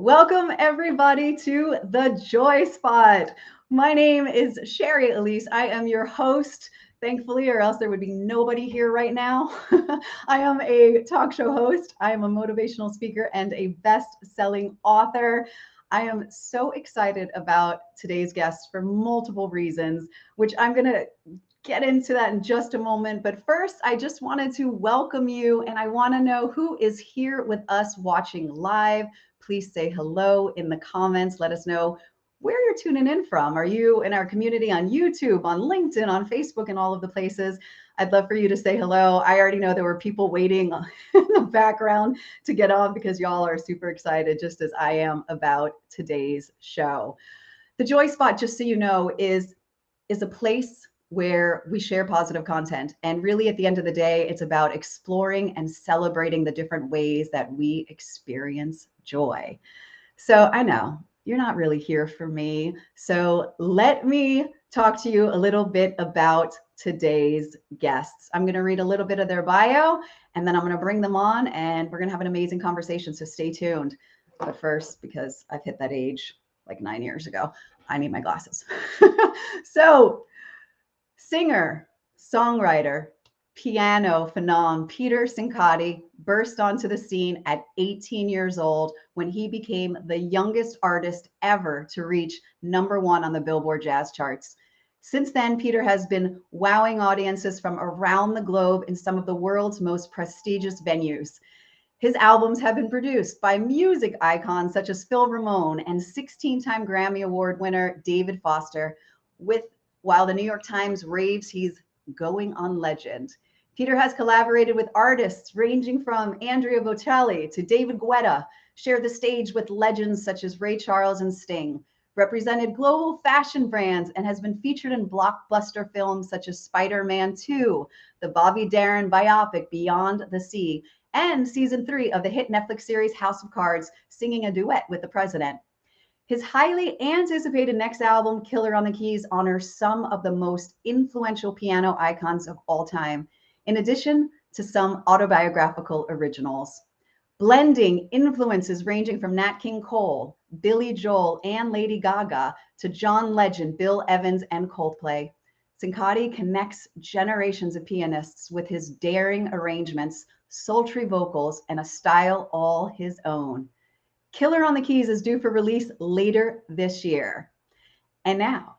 Welcome everybody to the Joy Spot. My name is Sherry Elise. I am your host, thankfully, or else there would be nobody here right now. I am a talk show host. I am a motivational speaker and a best-selling author. I am so excited about today's guest for multiple reasons, which I'm going to get into that in just a moment. But first, I just wanted to welcome you, and I want to know who is here with us watching live. Please say hello in the comments. Let us know where you're tuning in from. Are you in our community on YouTube, on LinkedIn, on Facebook, and all of the places? I'd love for you to say hello. I already know there were people waiting in the background to get on because y'all are super excited, just as I am about today's show. The Joy Spot, just so you know, is a place where we share positive content. And really, at the end of the day, it's about exploring and celebrating the different ways that we experience joy. So I know you're not really here for me. So let me talk to you a little bit about today's guests. I'm going to read a little bit of their bio, and then I'm going to bring them on, and we're going to have an amazing conversation. So stay tuned. But first, because I've hit that age like 9 years ago, I need my glasses. So, singer, songwriter, piano phenom Peter Cincotti burst onto the scene at 18 years old when he became the youngest artist ever to reach #1 on the Billboard Jazz Charts. Since then, Peter has been wowing audiences from around the globe in some of the world's most prestigious venues. His albums have been produced by music icons such as Phil Ramone and 16-time Grammy Award winner David Foster, while the New York Times raves he's going on legend. Peter has collaborated with artists ranging from Andrea Bocelli to David Guetta, shared the stage with legends such as Ray Charles and Sting, represented global fashion brands, and has been featured in blockbuster films such as Spider-Man 2, the Bobby Darin biopic Beyond the Sea, and season 3 of the hit Netflix series House of Cards, singing a duet with the president. His highly anticipated next album, Killer on the Keys, honors some of the most influential piano icons of all time, in addition to some autobiographical originals. Blending influences ranging from Nat King Cole, Billy Joel, and Lady Gaga to John Legend, Bill Evans, and Coldplay, Cincotti connects generations of pianists with his daring arrangements, sultry vocals, and a style all his own. Killer on the Keys is due for release later this year. And now,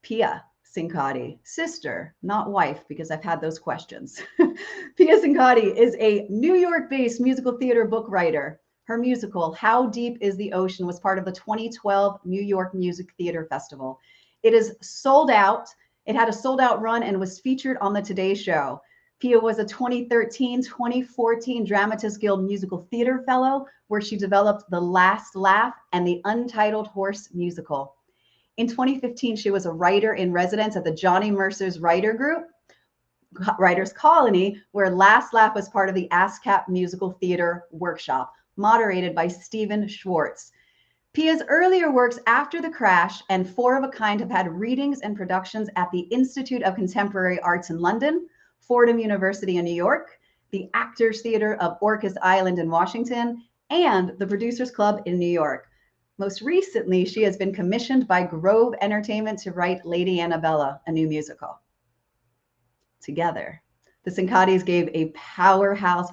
Pia Cincotti, sister, not wife, because I've had those questions. Pia Cincotti is a New York-based musical theater book writer. Her musical, How Deep is the Ocean, was part of the 2012 New York Music Theater Festival. It is sold out. It had a sold-out run and was featured on the Today Show. Pia was a 2013-2014 Dramatists Guild Musical Theater Fellow, where she developed The Last Laugh and the Untitled Horse musical. In 2015, she was a writer in residence at the Johnny Mercer's Writers Colony, where Last Laugh was part of the ASCAP Musical Theater Workshop, moderated by Stephen Schwartz. Pia's earlier works, After the Crash and Four of a Kind, have had readings and productions at the Institute of Contemporary Arts in London, Fordham University in New York, the Actors Theater of Orcas Island in Washington, and the Producers Club in New York. Most recently, she has been commissioned by Grove Entertainment to write Lady Annabella, a new musical. Together, the Cincottis gave a powerhouse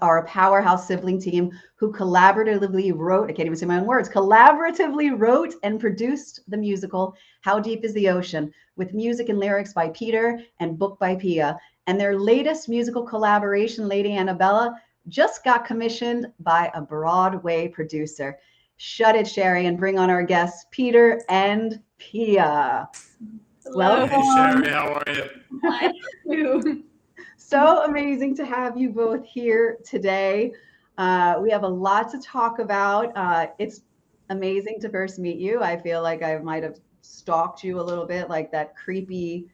sibling team who collaboratively wrote and produced the musical How Deep is the Ocean, with music and lyrics by Peter and book by Pia. And their latest musical collaboration, Lady Annabella, just got commissioned by a Broadway producer. Shut it, Sherry, and bring on our guests, Peter and Pia. Hello. Welcome. Hey, Sherry, how are you? Hi. So amazing to have you both here today. We have a lot to talk about. It's amazing to first meet you. I feel like I might have stalked you a little bit, like that creepy,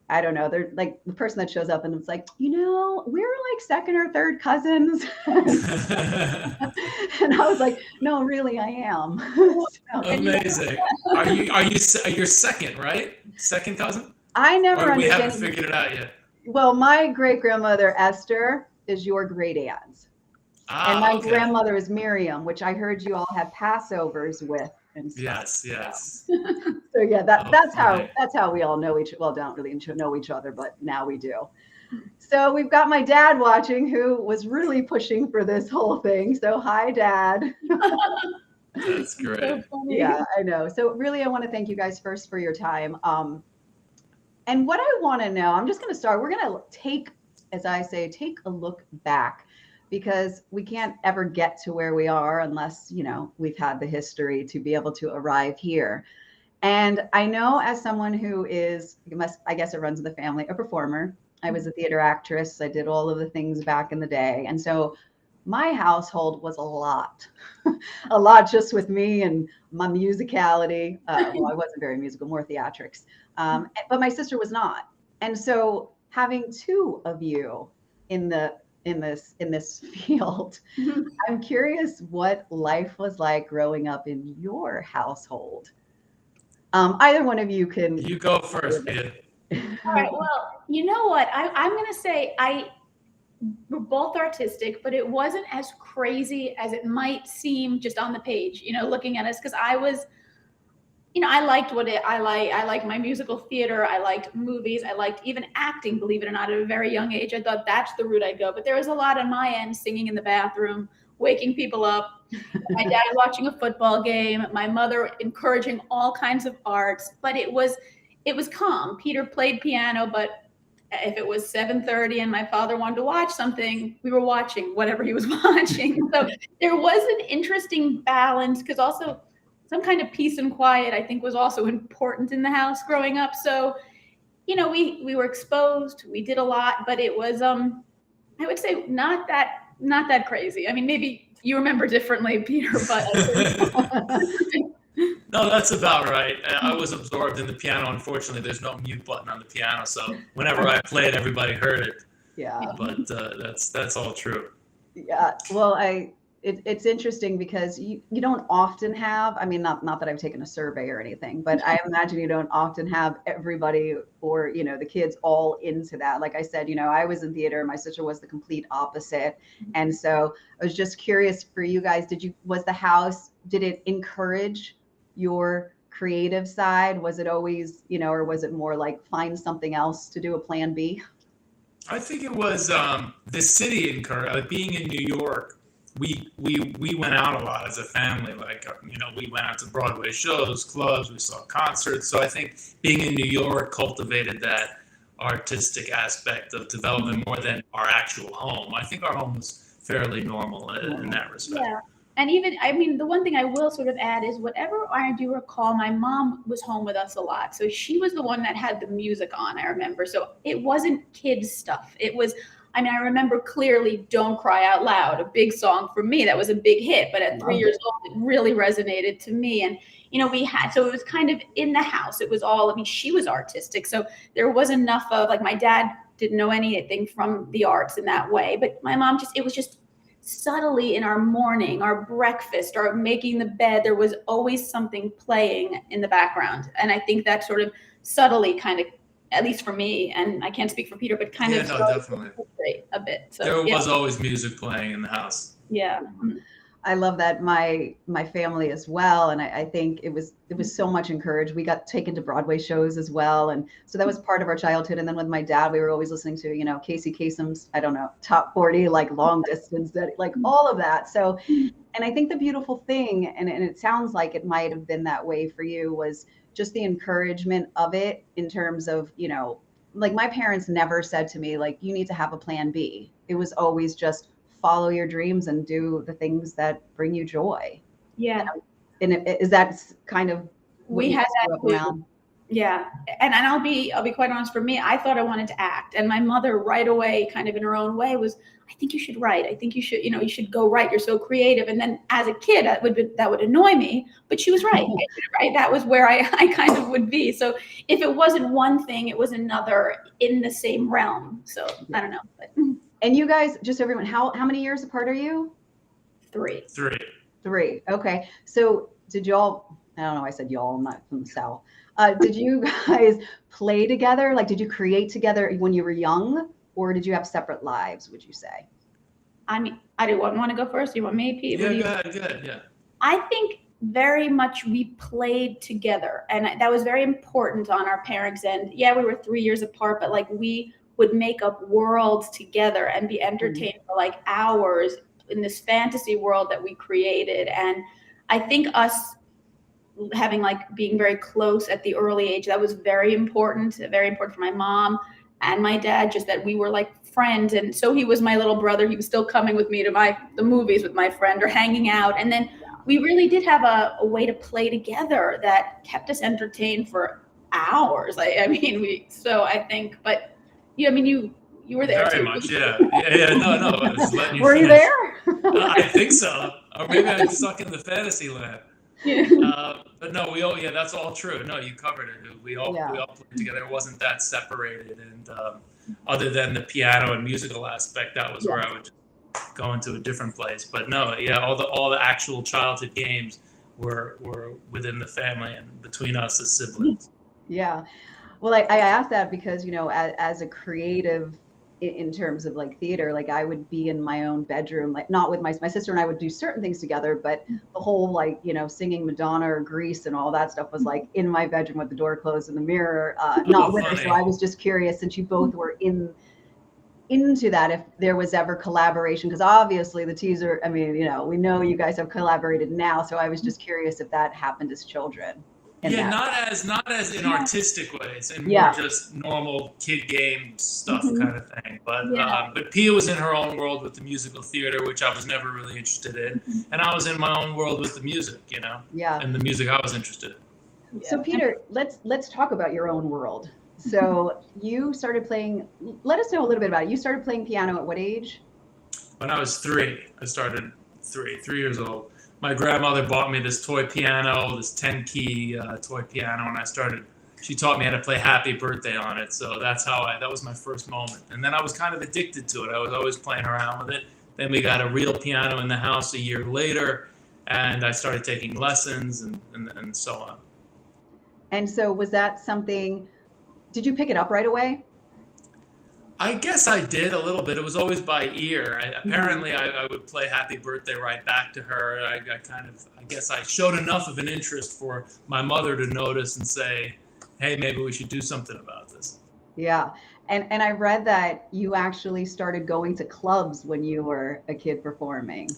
I don't know, they're like the person that shows up and it's like, we're like second or third cousins. And I was like, no, really, I am. Amazing. Are you're second, right? Second cousin? I never we understood. haven't figured it out yet. Well, my great grandmother Esther is your great aunt. And my Okay. grandmother is Miriam, which I heard you all had Passovers with and stuff. Yes, yes. So yeah, Oh, that's funny. how we all know don't really know each other, but now we do. So we've got my dad watching, who was really pushing for this whole thing. So hi, Dad. That's great. So funny. Yeah, I know. So really, I want to thank you guys first for your time. And what I want to know, I'm just going to start. We're going to take, as I say, take a look back, because we can't ever get to where we are unless, we've had the history to be able to arrive here. And I know, as someone who is, I guess it runs in the family, a performer. I was a theater actress. I did all of the things back in the day. And so my household was a lot, a lot just with me and my musicality. Well, I wasn't very musical, more theatrics. But my sister was not. And so having two of you in this field, I'm curious what life was like growing up in your household. Either one of you can. You go first, Pia. All right. Well, you know what? I'm going to say we're both artistic, but it wasn't as crazy as it might seem just on the page, looking at us. Because I was, I liked I liked my musical theater. I liked movies. I liked even acting, believe it or not, at a very young age. I thought that's the route I'd go. But there was a lot on my end, singing in the bathroom, waking people up, my dad watching a football game, my mother encouraging all kinds of arts. But it was calm. Peter played piano, but if it was 7:30 and my father wanted to watch something, we were watching whatever he was watching. So there was an interesting balance, because also some kind of peace and quiet, I think, was also important in the house growing up. So, we were exposed, we did a lot, but it was, I would say not that crazy. I mean, maybe you remember differently, Peter, but No, that's about right. I was absorbed in the piano. Unfortunately, there's no mute button on the piano, so whenever I played, everybody heard it. Yeah. But that's all true. Yeah. Well, it's interesting because you don't often have, I mean, not that I've taken a survey or anything, but I imagine you don't often have everybody or, the kids all into that. Like I said, I was in theater, my sister was the complete opposite. And so I was just curious for you guys, did it encourage your creative side? Was it always, or was it more like find something else to do, a plan B? I think it was the city being in New York. We went out a lot as a family. Like, we went out to Broadway shows, clubs, we saw concerts. So I think being in New York cultivated that artistic aspect of development more than our actual home. I think our home was fairly normal in that respect. yeah. And even, the one thing I will sort of add is, whatever I do recall, my mom was home with us a lot. So she was the one that had the music on, I remember. So it wasn't kids stuff. It was, I remember clearly Don't Cry Out Loud, a big song for me. That was a big hit. But at 3 years old, it really resonated to me. And, so it was kind of in the house. It was all, she was artistic. So there was enough of, like, my dad didn't know anything from the arts in that way. But my mom it was just subtly in our morning, our breakfast, our making the bed, there was always something playing in the background. And I think that sort of subtly kind of, at least for me, and I can't speak for Peter, but kind of definitely a bit. So there was always music playing in the house. Yeah. I love that. My family as well. And I think it was so much encouraged. We got taken to Broadway shows as well. And so that was part of our childhood. And then with my dad, we were always listening to, Casey Kasem's, I don't know, top 40, like long distance, like all of that. So, and I think the beautiful thing, and it sounds like it might have been that way for you, was just the encouragement of it in terms of, like my parents never said to me, like, you need to have a plan B. It was always just follow your dreams and do the things that bring you joy. Yeah. And is that kind of what we you had grew that up too. around? Yeah. And I'll be quite honest, for me, I thought I wanted to act. And my mother right away, kind of in her own way, was, I think you should write. I think you should, you should go write. You're so creative. And then as a kid, that would annoy me, but she was right. Right. That was where I kind of would be. So if it wasn't one thing, it was another in the same realm. So I don't know. But. And you guys, just everyone, how many years apart are you? 3. 3. Okay. So did y'all, I don't know, I said y'all, I'm not from the South. Did you guys play together? Like, did you create together when you were young, or did you have separate lives, would you say? I do want to go first. You want me, Pete? Yeah, go ahead. Yeah. I think very much we played together, and that was very important on our parents' end. Yeah, we were 3 years apart, but like we would make up worlds together and be entertained for like hours in this fantasy world that we created. And I think us having like being very close at the early age, that was very important for my mom and my dad, just that we were like friends. And so he was my little brother. He was still coming with me to the movies with my friend or hanging out. And then we really did have a way to play together that kept us entertained for hours. I mean, so I think, but you, I mean, you were there very too. much, yeah. No. I was letting you Were you finish. there? I think so, or maybe I'm stuck in the fantasy land. Yeah. But no, that's all true. No, you covered it. We all played together. It wasn't that separated, and other than the piano and musical aspect, that was where I would just go into a different place. But no, all the actual childhood games were within the family and between us as siblings. Yeah. Well, I asked that because, as a creative in terms of like theater, like I would be in my own bedroom, like not with my sister and I would do certain things together, but the whole like, singing Madonna or Grease and all that stuff was like in my bedroom with the door closed and the mirror, not with her. So I was just curious, since you both were into that, if there was ever collaboration, because obviously the teaser, I mean, we know you guys have collaborated now. So I was just curious if that happened as children. Not as in artistic ways, and more just normal kid game stuff kind of thing. But Pia was in her own world with the musical theater, which I was never really interested in, and I was in my own world with the music, and the music I was interested in. So Peter, let's talk about your own world. So you started playing. Let us know a little bit about it. You started playing piano at what age? When I was 3, I started 3 years old. My grandmother bought me this toy piano, this 10-key toy piano, and she taught me how to play Happy Birthday on it. So that was my first moment. And then I was kind of addicted to it. I was always playing around with it. Then we got a real piano in the house a year later, and I started taking lessons and so on. And so was that something, did you pick it up right away? I guess I did a little bit. It was always by ear. Apparently, I would play Happy Birthday right back to her. I guess I showed enough of an interest for my mother to notice and say, hey, maybe we should do something about this. Yeah. And I read that you actually started going to clubs when you were a kid performing.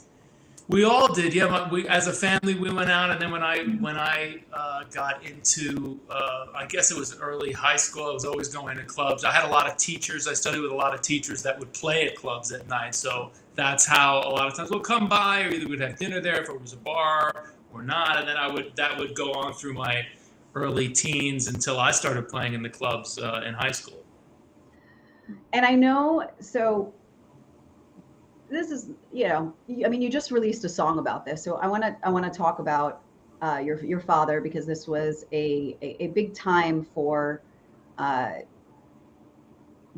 We all did, yeah. We, as a family, we went out, and then when I got into, I guess it was early high school, I was always going to clubs. I had a lot of teachers. I studied with a lot of teachers that would play at clubs at night. So that's how a lot of times we'll come by, or either we'd have dinner there if it was a bar or not, and then that would go on through my early teens until I started playing in the clubs in high school. And I know, so this is, you just released a song about this. So I want to talk about your father, because this was a big time for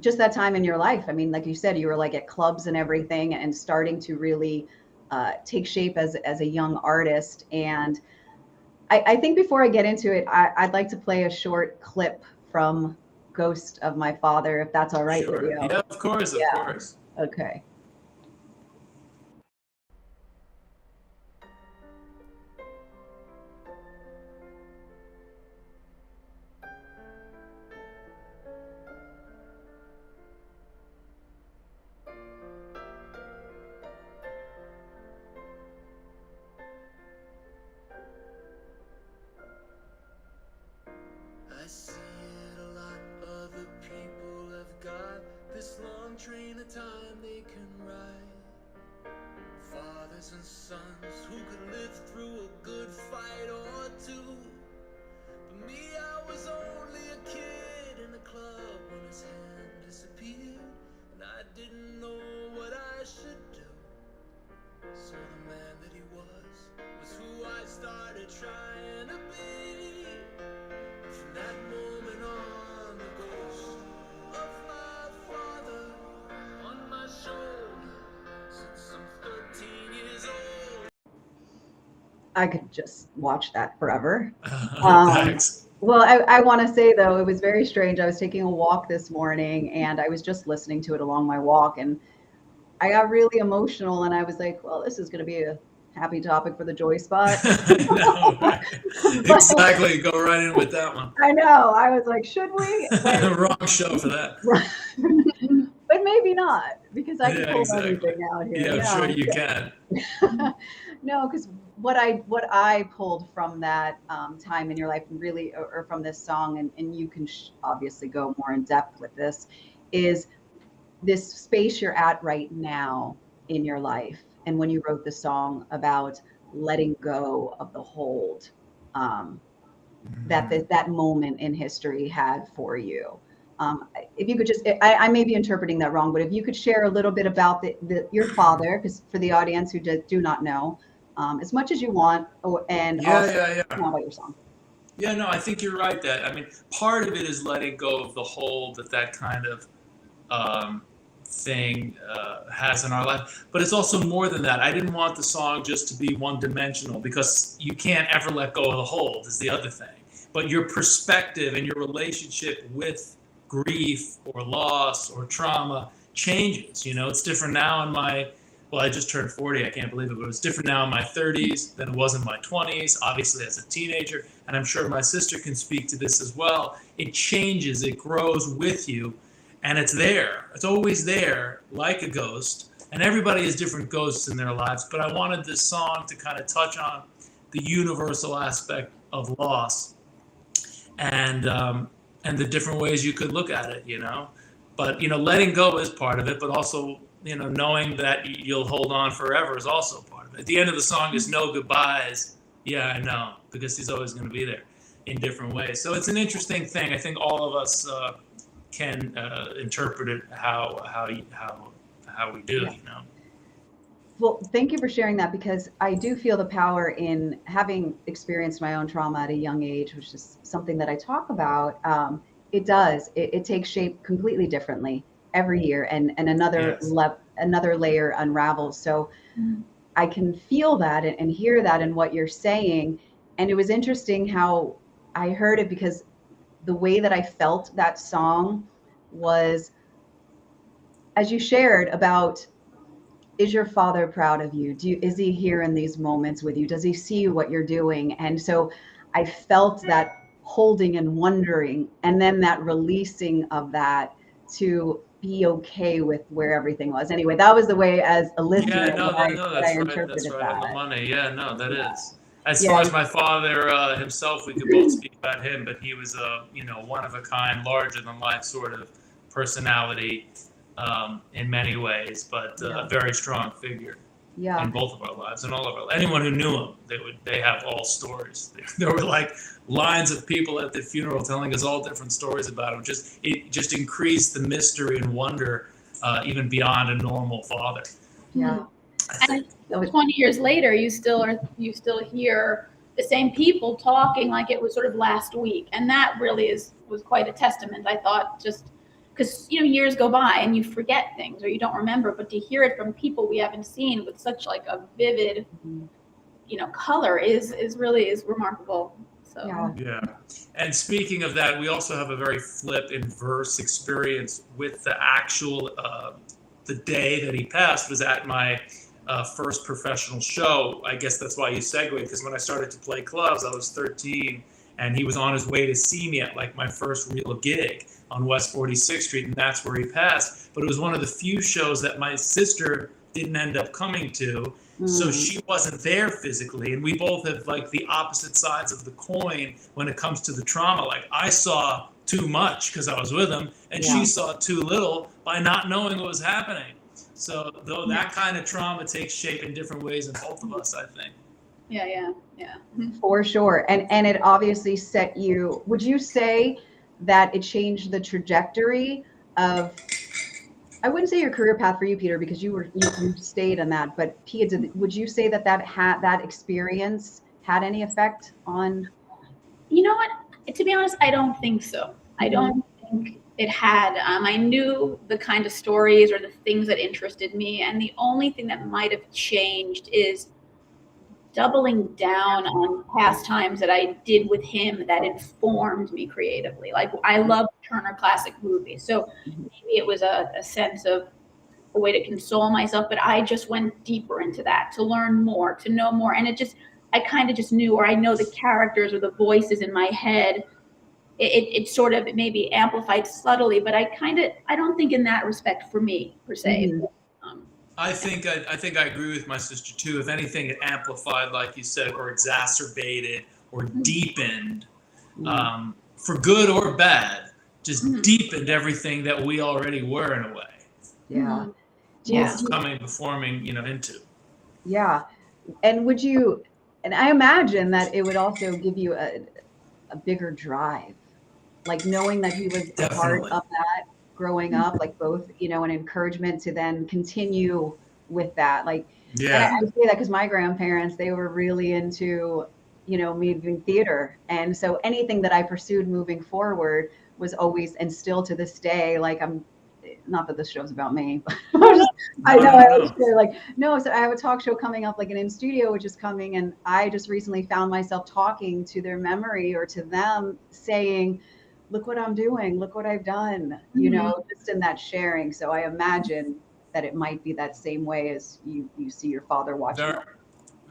just that time in your life. I mean, like you said, you were like at clubs and everything and starting to really take shape as a young artist. And I think before I get into it, I'd like to play a short clip from Ghost of My Father, if that's all right with you. Yeah, of course, of course. Okay. I see it a lot. Other people have got this long train of time they can ride. Fathers and sons who could live through a good fight or two. But me, I was only a kid in a club when his hand disappeared, and I didn't know what I should do. So the man that he was who I started trying to be. From that moment on, the ghost of my father on my shoulder since I'm 13 years old. I could just watch that forever. Thanks. Well, I want to say, though, it was very strange. I was taking a walk this morning and I was just listening to it along my walk. And I got really emotional, and I was like, well, this is going to be a happy topic for the Joy Spot. No, right. Exactly. Go right in with that one. I know. I was like, should we? Wrong show for that. But maybe not, because I can pull exactly. everything out here. Yeah, I'm sure you can. No, because what I pulled from that time in your life, and really, or from this song, and you can obviously go more in depth with this, is this space you're at right now in your life. And when you wrote the song about letting go of the hold that moment in history had for you. If you could just, I may be interpreting that wrong, but if you could share a little bit about your father, because for the audience who do not know, as much as you want, and also about your song. Yeah, no, I think you're right. That, I mean, part of it is letting go of the hold that kind of thing has in our life, but it's also more than that. I didn't want the song just to be one-dimensional, because you can't ever let go of the hold is the other thing. But your perspective and your relationship with grief or loss or trauma changes. You know, it's different now in I just turned 40. I can't believe it, but it's different now in my 30s than it was in my 20s, obviously as a teenager. And I'm sure my sister can speak to this as well. It changes, it grows with you, and it's there. It's always there, like a ghost. And everybody has different ghosts in their lives, but I wanted this song to kind of touch on the universal aspect of loss and the different ways you could look at it, you know. But, you know, letting go is part of it, but also, you know, knowing that you'll hold on forever is also part of it. At the end of the song is no goodbyes. Yeah, I know, because he's always going to be there in different ways. So it's an interesting thing. I think all of us can interpret it how we do, you know. Well, thank you for sharing that, because I do feel the power in having experienced my own trauma at a young age, which is something that I talk about. It takes shape completely differently every year, and another layer unravels. So I can feel that and hear that in what you're saying. And it was interesting how I heard it, because the way that I felt that song was, as you shared about, is your father proud of you? Is he here in these moments with you? Does he see what you're doing? And so I felt that holding and wondering, and then that releasing of that to be okay with where everything was. Anyway, that was the way, as a listener, Yeah, no, I interpreted that's right that. on the money. Yeah, no, that is. As far as my father himself, we could both speak about him, but he was a, you know, one of a kind, larger than life sort of personality in many ways, but a very strong figure in both of our lives and all of our. Anyone who knew him, they have all stories. There were like lines of people at the funeral telling us all different stories about him. It just increased the mystery and wonder even beyond a normal father. Yeah. And 20 years later, you still hear the same people talking like it was sort of last week, and that really was quite a testament, I thought, just because, you know, years go by and you forget things or you don't remember, but to hear it from people we haven't seen with such like a vivid, you know, color is really remarkable. So yeah. And speaking of that, we also have a very flip inverse experience with the actual the day that he passed was at my first professional show. I guess that's why you segued, because when I started to play clubs, I was 13, and he was on his way to see me at like my first real gig on West 46th Street, and that's where he passed. But it was one of the few shows that my sister didn't end up coming to, so she wasn't there physically, and we both have like the opposite sides of the coin when it comes to the trauma. Like, I saw too much because I was with him, and she saw too little by not knowing what was happening. So though that kind of trauma takes shape in different ways in both of us, I think. Yeah. For sure. And it obviously set you, would you say that it changed the trajectory of, I wouldn't say your career path for you, Peter, because you stayed on that, but Pia, would you say that experience had any effect on? You know what? To be honest, I don't think so. I don't think it had. I knew the kind of stories or the things that interested me, and the only thing that might have changed is doubling down on past times that I did with him that informed me creatively. Like, I love Turner Classic Movies, so maybe it was a sense of a way to console myself, but I just went deeper into that to learn more, to know more. And I kind of just knew, or I know the characters or the voices in my head. It sort of maybe amplified subtly, but I don't think in that respect for me per se. I think I agree with my sister too. If anything, it amplified, like you said, or exacerbated or deepened, for good or bad, just deepened everything that we already were in a way. Yeah. Performing, into. Yeah. And and I imagine that it would also give you a bigger drive, like knowing that he was a part of that growing up, like both, an encouragement to then continue with that. Like, yeah. And I say that because my grandparents, they were really into, me doing theater. And so anything that I pursued moving forward was always, and still to this day, like not that this show's about me, but I know. So I have a talk show coming up, like an in studio, which is coming. And I just recently found myself talking to their memory or to them saying, look what I'm doing, look what I've done, just in that sharing. So I imagine that it might be that same way as you see your father watching.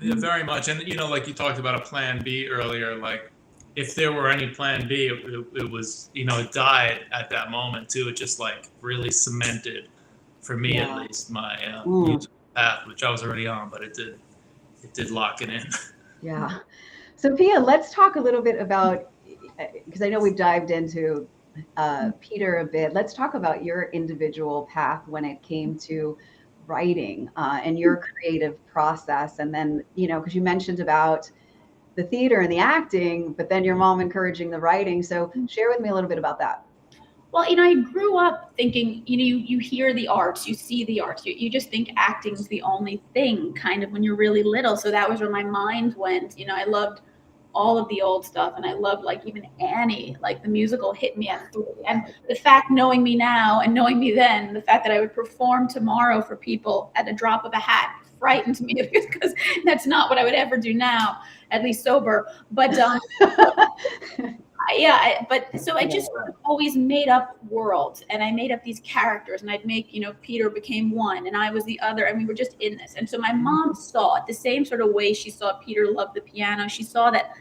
Yeah, very much. And, like you talked about a plan B earlier, like if there were any plan B, it was, it died at that moment too. It just like really cemented, for me at least, my musical path, which I was already on, but it did lock it in. Yeah. So Pia, let's talk a little bit about, because I know we've dived into Peter a bit. Let's talk about your individual path when it came to writing and your creative process. And then, because you mentioned about the theater and the acting, but then your mom encouraging the writing. So share with me a little bit about that. Well, I grew up thinking, you hear the arts, you see the arts, you just think acting is the only thing kind of when you're really little. So that was where my mind went. I loved all of the old stuff, and I loved like even Annie, like the musical hit me at 3. And the fact, knowing me now and knowing me then, the fact that I would perform tomorrow for people at a drop of a hat frightened me because that's not what I would ever do now, at least sober. But so I just always made up worlds, and I made up these characters, and I'd make, Peter became one and I was the other, and we were just in this. And so my mom saw it the same sort of way she saw Peter love the piano. She saw that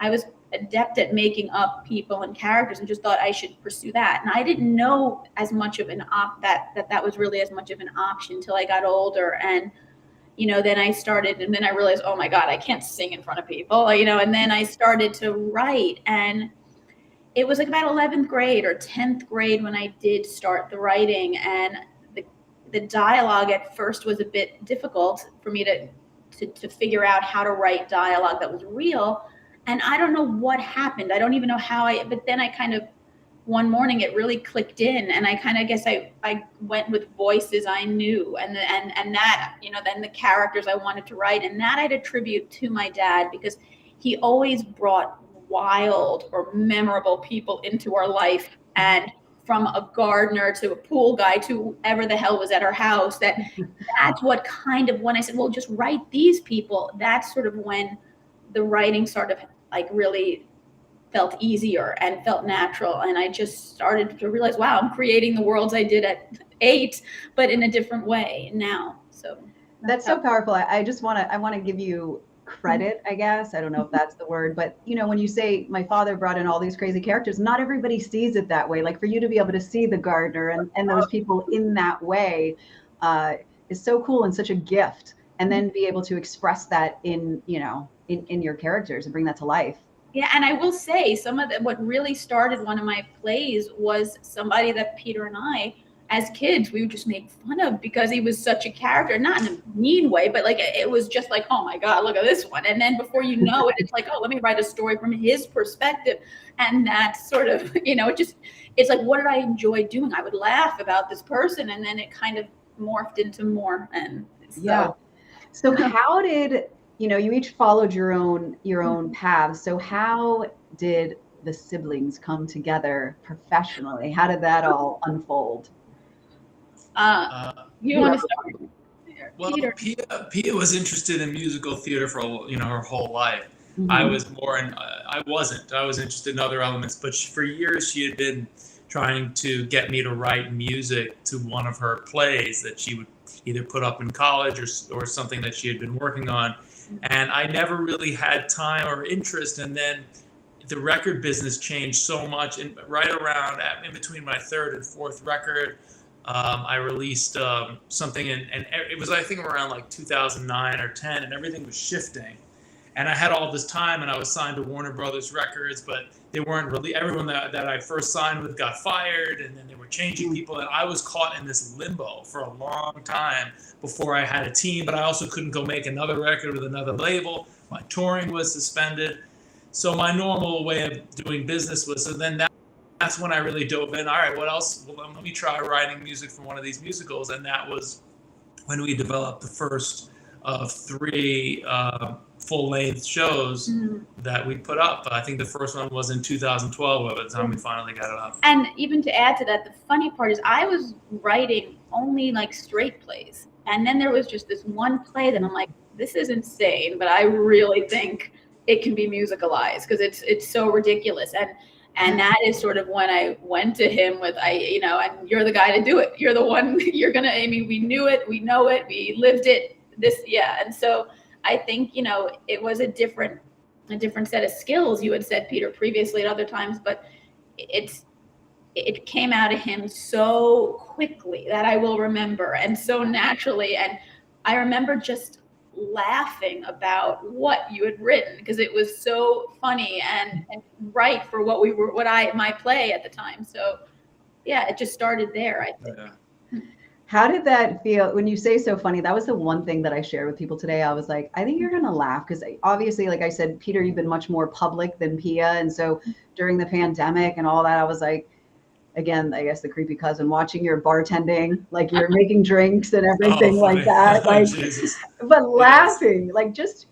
I was adept at making up people and characters, and just thought I should pursue that. And I didn't know as much of that was really as much of an option until I got older. And then I started, and then I realized, oh my God, I can't sing in front of people, and then I started to write. And it was like about 11th grade or 10th grade when I did start the writing, and the dialogue at first was a bit difficult for me to figure out how to write dialogue that was real. And I don't know what happened. I don't even know how but then I kind of, one morning it really clicked in, and I kind of guess I went with voices I knew, and that, then the characters I wanted to write, and that I'd attribute to my dad, because he always brought wild or memorable people into our life, and from a gardener to a pool guy to whoever the hell was at our house, that's what kind of, when I said, well, just write these people, that's sort of when the writing sort of like really felt easier and felt natural. And I just started to realize, wow, I'm creating the worlds I did at 8, but in a different way now. So that's so powerful. I want to give you credit, I guess. I don't know if that's the word, but when you say my father brought in all these crazy characters, not everybody sees it that way. Like for you to be able to see the gardener and those people in that way is so cool and such a gift. And then be able to express that in your characters and bring that to life. Yeah, and I will say what really started one of my plays was somebody that Peter and I, as kids, we would just make fun of because he was such a character, not in a mean way, but like it was just like, oh my God, look at this one. And then before you know it, it's like, oh, let me write a story from his perspective. And that sort of, it's like, what did I enjoy doing? I would laugh about this person, and then it kind of morphed into more. And so how did, you each followed your own paths. So how did the siblings come together professionally? How did that all unfold? You want to start? Well, Pia was interested in musical theater for her whole life. Mm-hmm. I was more I was interested in other elements, but for years she had been trying to get me to write music to one of her plays that she would either put up in college or something that she had been working on. And I never really had time or interest. And then the record business changed so much. And right around in between my third and fourth record, I released something, and it was, I think, around like 2009 or 10, and everything was shifting. And I had all this time, and I was signed to Warner Brothers Records, but they weren't really, everyone that I first signed with got fired, and then they were changing people, and I was caught in this limbo for a long time before I had a team, but I also couldn't go make another record with another label. My touring was suspended. So my normal way of doing business was, so then that's when I really dove in. All right, what else? Well, let me try writing music for one of these musicals, and that was when we developed the first of 3 full-length shows that we put up. I think the first one was in 2012 by the time we finally got it up. And even to add to that, the funny part is I was writing only like straight plays. And then there was just this one play that I'm like, this is insane, but I really think it can be musicalized because it's so ridiculous. And that is sort of when I went to him with, and you're the guy to do it. You're the one, we knew it, we know it, we lived it. And so I think, it was a different set of skills, you had said, Peter, previously at other times, but it came out of him so quickly that I will remember, and so naturally. And I remember just laughing about what you had written because it was so funny and right for my play at the time. So yeah, it just started there, I think. Yeah. How did that feel when you say so funny? That was the one thing that I shared with people today. I was like, I think you're going to laugh because obviously, like I said, Peter, you've been much more public than Pia. And so during the pandemic and all that, I was like, again, I guess the creepy cousin watching your bartending, like you're making drinks and everything like that. Like, but laughing, like just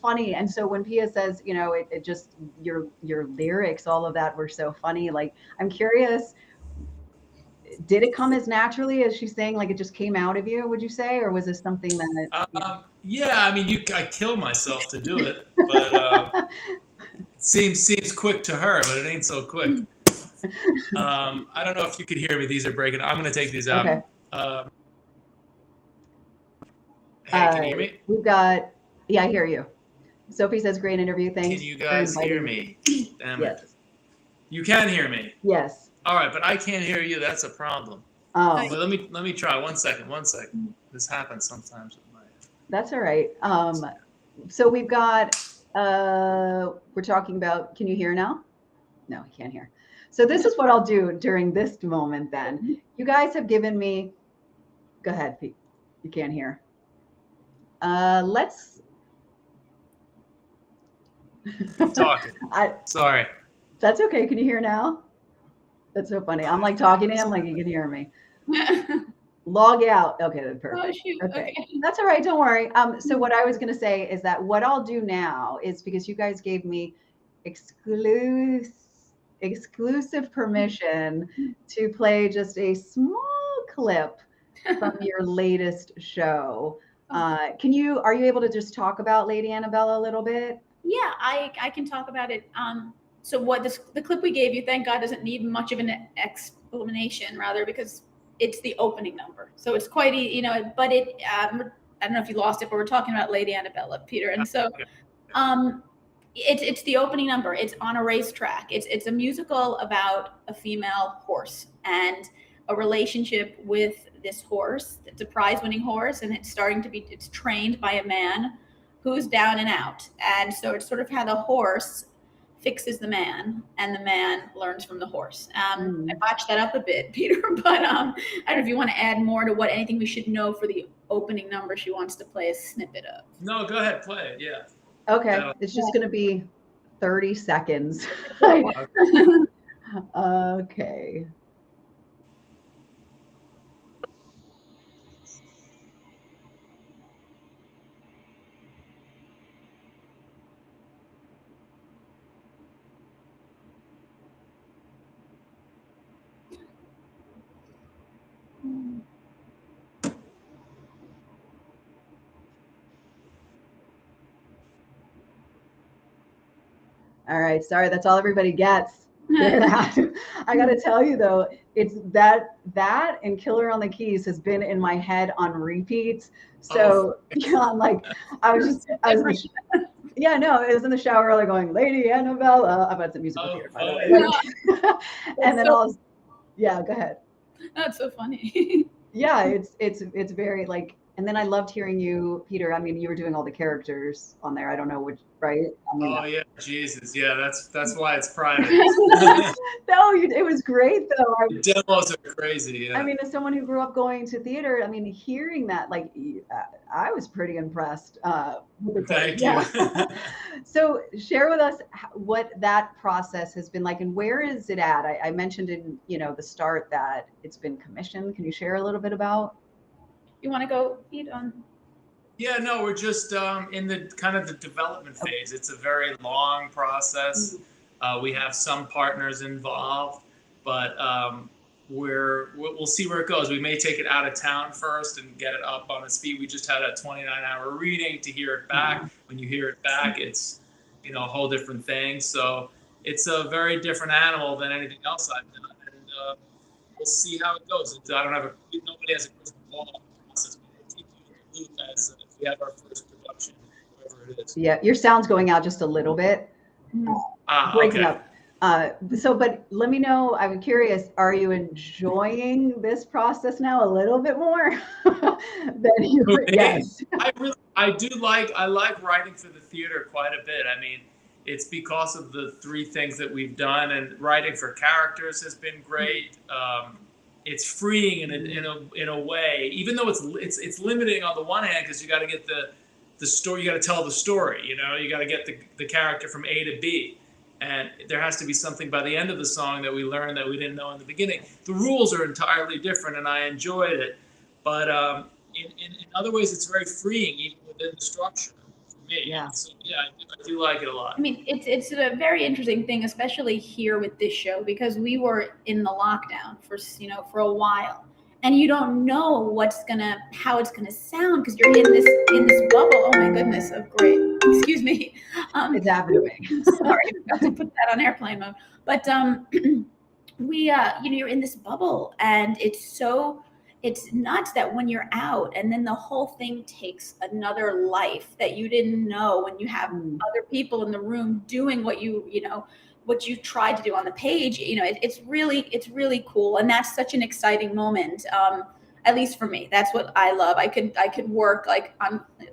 funny. And so when Pia says, it just, your lyrics, all of that were so funny. Like, I'm curious, did it come as naturally as she's saying, like it just came out of you, would you say? Or was this something that? Yeah, I mean, I kill myself to do it, but seems quick to her, but it ain't so quick. I don't know if you could hear me. These are breaking. I'm going to take these out. Okay. Hey, can you hear me? We've got, I hear you. Sophie says, great interview. Thanks. Can you guys hear me? Damn it. Yes. You can hear me? Yes. All right, but I can't hear you. That's a problem. Oh. But let me try. One second. This happens sometimes with my. That's all right. So we've got, we're talking about, can you hear now? No, I can't hear. So this is what I'll do during this moment then. You guys have given me, go ahead, Pete. You can't hear. Let's. I'm talking. Sorry. That's okay. Can you hear now? That's so funny. I'm like talking to him like he can hear me. Log out. Okay, that's perfect. Oh, shoot. Okay. That's all right. Don't worry. So what I was going to say is that what I'll do now is, because you guys gave me exclusive permission to play just a small clip from your latest show. Are you able to just talk about Lady Annabella a little bit? Yeah, I can talk about it. So the clip we gave you, thank God, doesn't need much of an explanation, rather, because it's the opening number. So it's quite, but it, I don't know if you lost it, but we're talking about Lady Annabella, Peter. And so it's the opening number. It's on a racetrack. It's a musical about a female horse and a relationship with this horse. It's a prize-winning horse, and it's trained by a man who's down and out. And so it's sort of how the horse fixes the man and the man learns from the horse. I botched that up a bit, Peter, but I don't know if you want to add more to anything we should know for the opening number she wants to play a snippet of. No, go ahead, play it. Yeah. Okay. It's just going to be 30 seconds. Okay. All right, sorry, that's all everybody gets. I got to tell you though, it's that and Killer on the Keys has been in my head on repeats. So yeah, I'm like, I was yeah, no, it was in the shower earlier going, Lady Annabella. I've had some musical theater, by the way. Like, and then yeah, go ahead. That's so funny. Yeah, it's very like, and then I loved hearing you, Peter. I mean, you were doing all the characters on there. I don't know which, right? I mean, Oh yeah, Jesus, yeah. That's why it's private. no, it was great though. The demos are crazy. Yeah. I mean, as someone who grew up going to theater, I mean, hearing that, like, I was pretty impressed. With the Thank you. So, share with us what that process has been like, and where is it at? I mentioned in the start that it's been commissioned. Can you share a little bit about? You want to go, Pete, on? Yeah, no, we're just in the kind of the development phase. It's a very long process. We have some partners involved, but we'll see where it goes. We may take it out of town first and get it up on its feet. We just had a 29-hour reading to hear it back. When you hear it back, it's a whole different thing. So it's a very different animal than anything else I've done, and we'll see how it goes. Nobody has a crystal ball. As if we have our first production, whatever it is. Yeah, your sound's going out just a little bit. Breaking up. But let me know, I'm curious, are you enjoying this process now a little bit more than you were? Yes. I like writing for the theater quite a bit. I mean, it's because of the three things that we've done, and writing for characters has been great. It's freeing in a way, even though it's limiting on the one hand, because you got to get the story, you got to tell the story. You got to get the character from A to B, and there has to be something by the end of the song that we learn that we didn't know in the beginning. The rules are entirely different, and I enjoyed it, but in other ways, it's very freeing even within the structure. Yeah. So, yeah, I do like it a lot. I mean, it's a very interesting thing, especially here with this show, because we were in the lockdown for a while, and you don't know how it's gonna sound, because you're in this bubble. Oh my goodness, great. Excuse me. It's happening. Sorry, I forgot to put that on airplane mode. But you're in this bubble, and it's nuts that when you're out and then the whole thing takes another life that you didn't know, when you have other people in the room doing what you tried to do on the page. It's really cool. And that's such an exciting moment. At least for me, that's what I love. I could work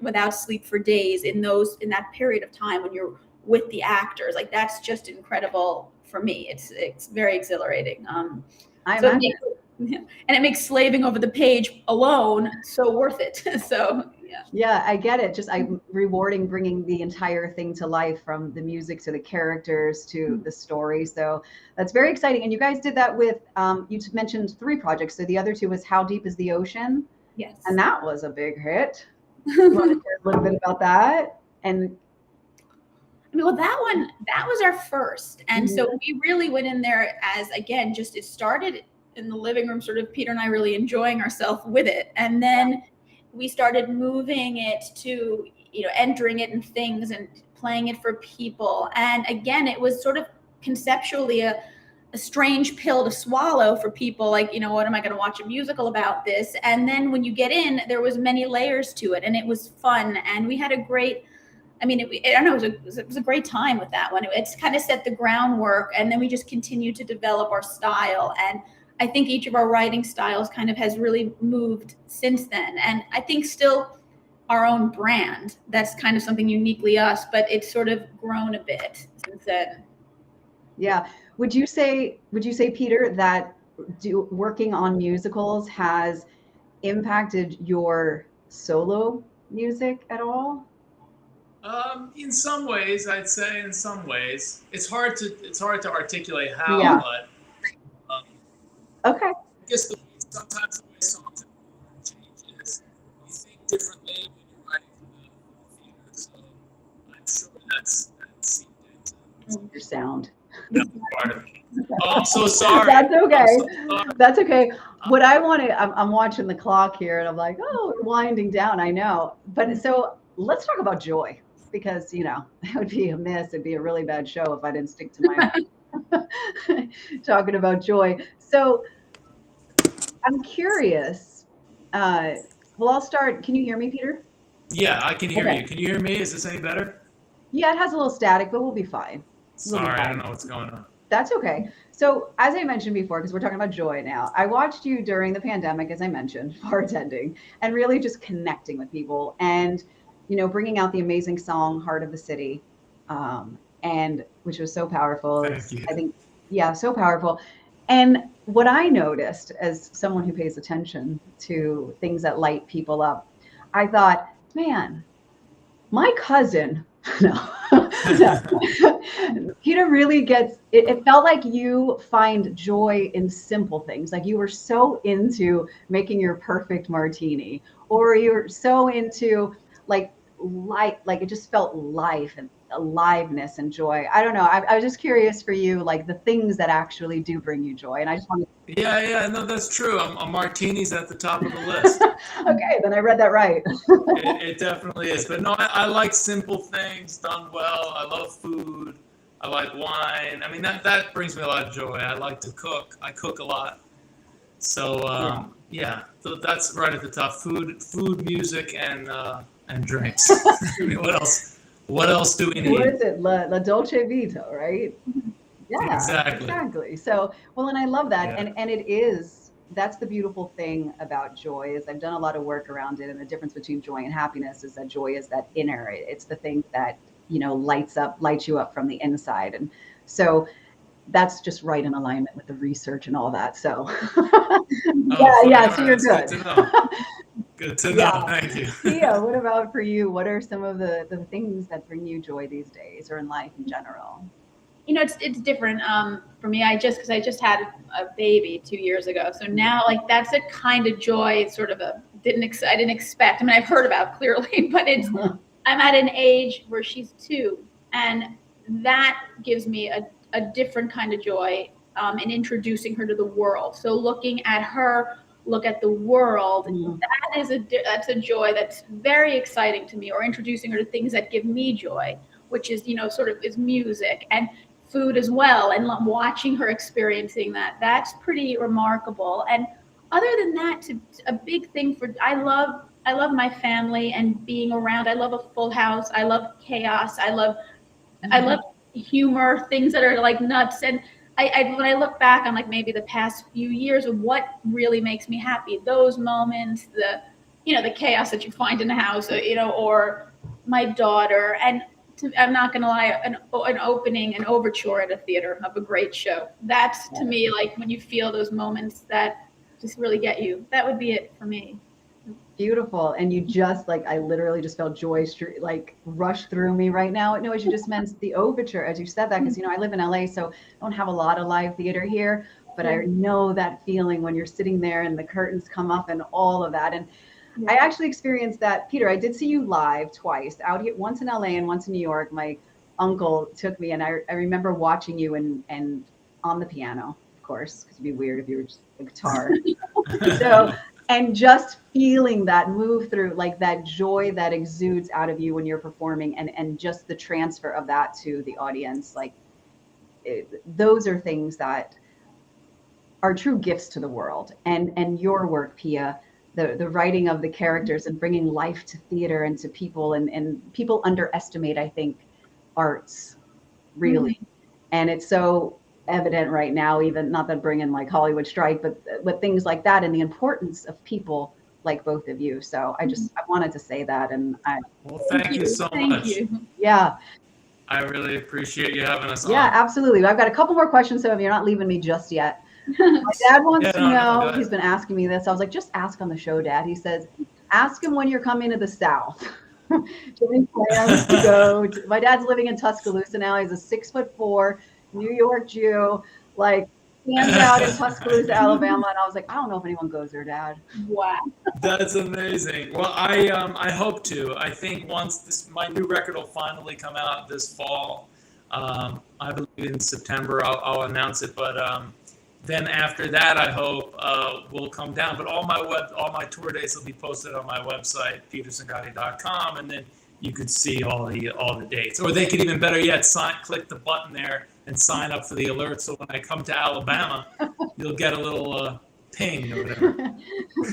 without sleep for days in that period of time when you're with the actors. Like, that's just incredible for me. It's very exhilarating. And it makes slaving over the page alone so worth it. So yeah, I get it. Just I'm rewarding bringing the entire thing to life, from the music to the characters to the story. So that's very exciting. And you guys did that with you mentioned 3 projects. So the other 2 was How Deep is the Ocean? Yes. And that was a big hit. You want to share a little bit about that? And well, that was our first. And so we really went in there as, again, just it started in the living room, sort of Peter and I really enjoying ourselves with it. And then we started moving it to, entering it in things and playing it for people. And again, it was sort of conceptually a strange pill to swallow for people. Like, what am I going to watch a musical about this? And then when you get in, there was many layers to it, and it was fun. And we had a great, it was a great time with that one. It's kind of set the groundwork, and then we just continued to develop our style. And I think each of our writing styles kind of has really moved since then. And I think still our own brand, that's kind of something uniquely us, but it's sort of grown a bit since then. Yeah. Would you say, Peter, that working on musicals has impacted your solo music at all? In some ways, I'd say. In some ways, it's hard to articulate how, but okay. I guess sometimes the way songs changes, you think differently when you're writing for the theater. So I'm sure that's seeped into your sound. Part of it. Oh, I'm so sorry. That's okay. So That's okay. What I want to, I'm watching the clock here, and I'm like, oh, we're winding down. I know, but so let's talk about joy, because it would be a miss. It'd be a really bad show if I didn't stick to my talking about joy. So I'm curious. Well, I'll start. Can you hear me, Peter? Yeah, I can hear Okay. you. Can you hear me? Is this any better? Yeah, it has a little static, but we'll be fine. We'll be Sorry, I fine. don't know what's going on. That's okay. So, as I mentioned before, because we're talking about joy now, I watched you during the pandemic, as I mentioned, bartending and really just connecting with people and, bringing out the amazing song "Heart of the City," and which was so powerful. Thank It's, you. I think, yeah, so powerful. And what I noticed as someone who pays attention to things that light people up, I thought, man, my cousin, no, no. Peter really gets it. It felt like you find joy in simple things. Like you were so into making your perfect martini, or you're so into like like it just felt life and aliveness and joy. I don't know. I was just curious for you, like the things that actually do bring you joy. And I just wanted Yeah, no, that's true. A martini's at the top of the list. okay, then I read that right. It definitely is. But no, I like simple things done well. I love food. I like wine. I mean, that brings me a lot of joy. I like to cook. I cook a lot. So yeah, so that's right at the top. Food, music, and drinks. I mean, what else? What else do we need? What is it? La Dolce Vita, right? Yeah, Exactly. So, well, and I love that. Yeah. And it is, that's the beautiful thing about joy is I've done a lot of work around it. And the difference between joy and happiness is that joy is that inner, it's the thing that, lights you up from the inside. And so that's just right in alignment with the research and all that. So yeah, so you're good. Good to know. Good to know. Yeah. Thank you. Pia, what about for you? What are some of the things that bring you joy these days or in life in general? It's different for me. I just had a baby 2 years ago, so now like that's a kind of joy. It's sort of I didn't expect. I mean, I've heard about clearly, but I'm at an age where she's 2, and that gives me a different kind of joy in introducing her to the world. So looking at her, look at the world. That's a joy that's very exciting to me. Or introducing her to things that give me joy, which is sort of is music and food as well, and watching her experiencing that's pretty remarkable. And other than that, a big thing I love my family and being around. I love a full house. I love chaos. I love humor, things that are like nuts. And I when I look back on like maybe the past few years of what really makes me happy, those moments, the chaos that you find in the house, or my daughter. And I'm not going to lie, an opening, an overture at a theater of a great show. That's to me, like when you feel those moments that just really get you, that would be it for me. Beautiful. And you just I literally just felt joy like rush through me right now. No, as you just meant the overture, as you said that, because, I live in LA, so I don't have a lot of live theater here, but I know that feeling when you're sitting there and the curtains come up and all of that. And I actually experienced that. Peter, I did see you live twice, out here, once in LA and once in New York. My uncle took me, and I remember watching you and on the piano, of course, because it'd be weird if you were just a guitar. So, and just feeling that move through, like that joy that exudes out of you when you're performing, and just the transfer of that to the audience, those are things that are true gifts to the world. And your work, Pia, the writing of the characters and bringing life to theater and to people, and people underestimate, I think, arts really. And it's so evident right now, even not that bringing like Hollywood strike, but with things like that and the importance of people like both of you. So I wanted to say that. And thank you so much. Yeah. I really appreciate you having us on. Yeah, absolutely. I've got a couple more questions, so if you're not leaving me just yet. My dad wants to know, he's been asking me this. I was like, just ask on the show, Dad. He says, ask him when you're coming to the South. Do you have any plans to go? My dad's living in Tuscaloosa now. He's a 6'4" New York Jew, stands out in Tuscaloosa, Alabama. And I was like, I don't know if anyone goes there, Dad. Wow. That's amazing. Well, I hope to. I think once my new record will finally come out this fall, I believe in September, I'll announce it. But then after that, I hope we'll come down. But all my tour dates will be posted on my website, petercincotti.com, and then you could see all the dates. Or they could, even better yet, click the button there and sign up for the alert. So when I come to Alabama, you'll get a little ping or whatever.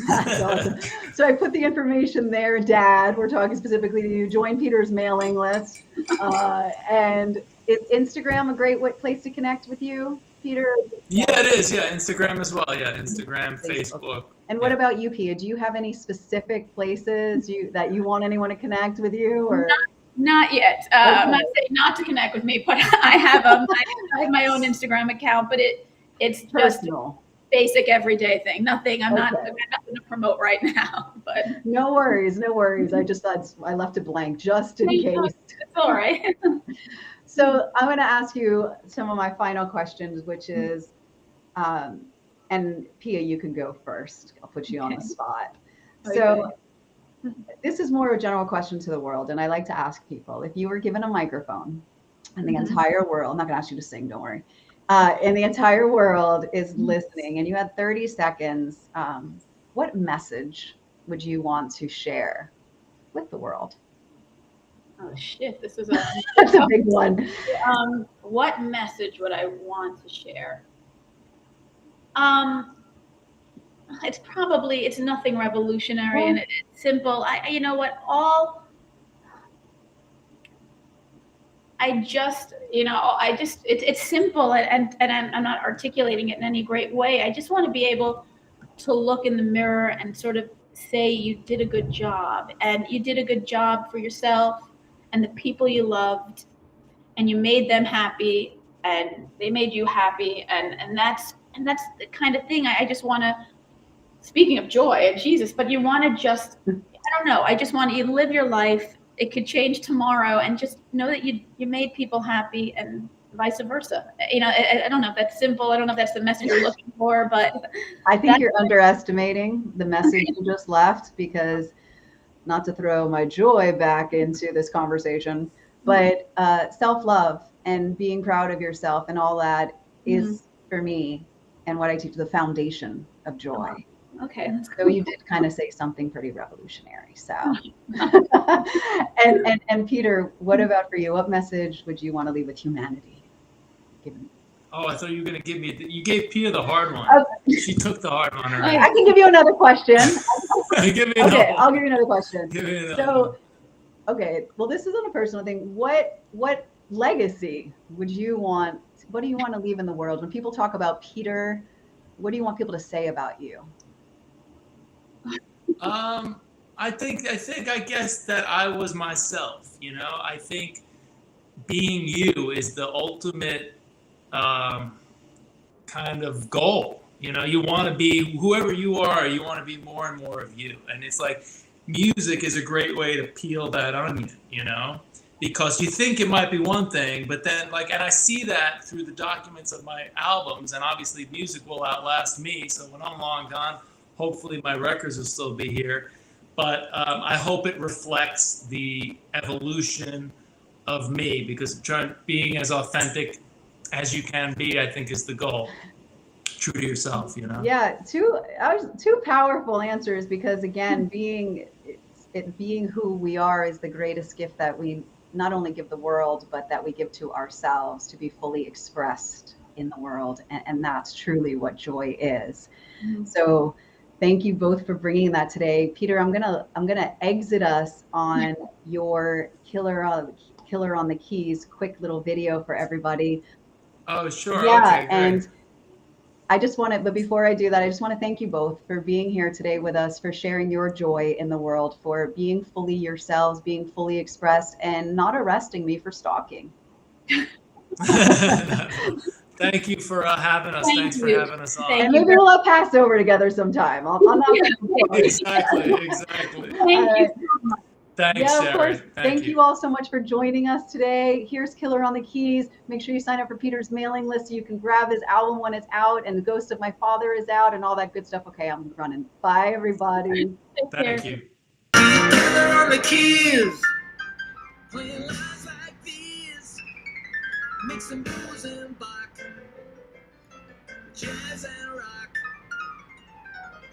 That's awesome. So I put the information there, Dad. We're talking specifically to you. Join Peter's mailing list. And is Instagram a great place to connect with you, Peter? Yeah, it is. Yeah, Instagram as well. Yeah, Instagram, Facebook. And what about you, Pia? Do you have any specific places that you want anyone to connect with you, or? Not yet. Okay. I'm not saying not to connect with me, but I have my own Instagram account, but it's just Personal. Basic everyday thing. Nothing. I've got nothing to promote right now. But no worries. I just thought I left it blank just in case. It's all right. So I'm going to ask you some of my final questions, which is, and Pia, you can go first. I'll put you on the spot. Okay. So this is more a general question to the world, and I like to ask people, if you were given a microphone and the entire world, I'm not going to ask you to sing, don't worry, and the entire world is listening, and you had 30 seconds, what message would you want to share with the world? Oh shit, this is That's a big one. What message would I want to share? It's nothing revolutionary, and it's simple. You know what? It's simple, and I'm not articulating it in any great way. I just want to be able to look in the mirror and sort of say you did a good job, and you did a good job for yourself and the people you loved, and you made them happy, and they made you happy, and that's the kind of thing I just want to. Speaking of joy and Jesus, but you want to just, I don't know. I just want you to live your life. It could change tomorrow, and just know that you made people happy, and vice versa. You know, I don't know if that's simple. I don't know if that's the message you're looking for, but I think you're underestimating the message you just left, because not to throw my joy back into this conversation, but self-love and being proud of yourself and all that is, for me, and what I teach, the foundation of joy. Okay. So you did kind of say something pretty revolutionary. So, and Peter, what about for you? What message would you want to leave with humanity? Oh, I thought you were going to give me. You gave Pia the hard one. Okay. She took the hard one already. I can give you another question. Give me Okay, I'll give you another question. Give me another So, okay, well, this isn't a personal thing. What legacy would you want? What do you want to leave in the world? When people talk about Peter, what do you want people to say about you? I guess that I was myself. You know, I think being you is the ultimate kind of goal. You know, you want to be whoever you are. You want to be more and more of you. And it's like music is a great way to peel that onion. You know, because you think it might be one thing, but then and I see that through the documents of my albums, and obviously music will outlast me. So when I'm long gone, hopefully my records will still be here. But I hope it reflects the evolution of me, because being as authentic as you can be, I think, is the goal. True to yourself, you know? Yeah, two powerful answers, because again, being who we are is the greatest gift that we not only give the world, but that we give to ourselves, to be fully expressed in the world. And that's truly what joy is. Mm-hmm. So thank you both for bringing that today. Peter, I'm gonna exit us on your Killer on the Keys quick little video for everybody. Oh, sure. Yeah, okay, great. And but before I do that, I just want to thank you both for being here today with us, for sharing your joy in the world, for being fully yourselves, being fully expressed, and not arresting me for stalking. Thank you for having us. Thanks for having us on. And maybe we'll have Passover together sometime. I'm not Exactly. Thank you. Thanks, yeah, of Sherry. course. Thank you all so much for joining us today. Here's Killer on the Keys. Make sure you sign up for Peter's mailing list so you can grab his album when it's out, and The Ghost of My Father is out, and all that good stuff. Okay, I'm running. Bye, everybody. Thank you. Killer on the Keys. Playing lives like these. Mix some blues and Bach. Jazz and rock.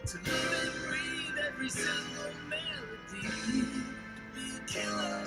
To live and breathe every single melody. Be a killer.